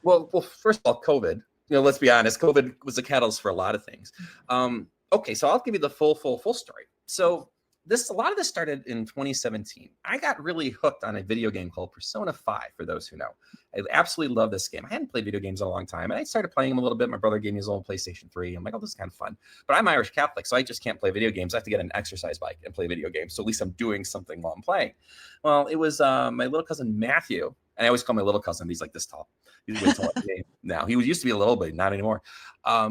Well, first of all, COVID. Let's be honest. COVID was a catalyst for a lot of things. Okay, so I'll give you the full story. So a lot of this started in 2017. I got really hooked on a video game called Persona 5, for those who know. I absolutely love this game. I hadn't played video games in a long time, and I started playing them a little bit. My brother gave me his old PlayStation 3. I'm like, oh, this is kind of fun. But I'm Irish Catholic, so I just can't play video games. I have to get an exercise bike and play video games, so at least I'm doing something while I'm playing. Well, it was my little cousin Matthew, and I always call my little cousin. He's like this tall. He's way taller than me now. He used to be a little, but not anymore.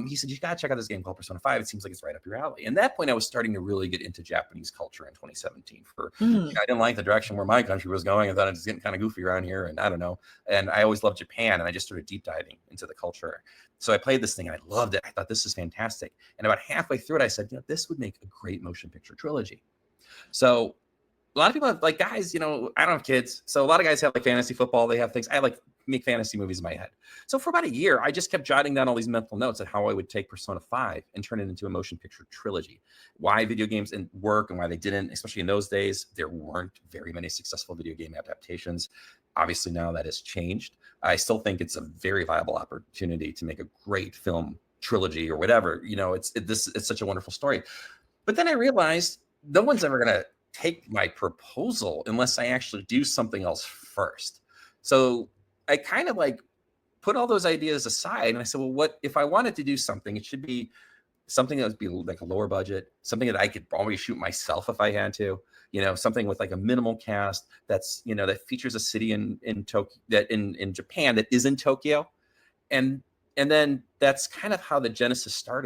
He said, you got to check out this game called Persona 5. It seems like it's right up your alley. And at that point, I was starting to really get into Japanese culture in 2017. I didn't like the direction where my country was going. I thought it was getting kind of goofy around here, and I don't know. And I always loved Japan, and I just started deep diving into the culture. So I played this thing, and I loved it. I thought, this is fantastic. And about halfway through it, I said, this would make a great motion picture trilogy. So a lot of people have, like, guys, I don't have kids. So a lot of guys have like fantasy football. They have things. I make fantasy movies in my head. So for about a year, I just kept jotting down all these mental notes on how I would take Persona 5 and turn it into a motion picture trilogy. Why video games work and why they didn't, especially in those days. There weren't very many successful video game adaptations. Obviously now that has changed. I still think it's a very viable opportunity to make a great film trilogy or whatever. It's such a wonderful story. But then I realized no one's ever going to take my proposal unless I actually do something else first. So I kind of put all those ideas aside, and I said, well, what if I wanted to do something? It should be something that would be like a lower budget, something that I could always shoot myself if I had to, something with like a minimal cast that's, that features a city in Tokyo, that in Japan that is in Tokyo. And then that's kind of how the genesis started.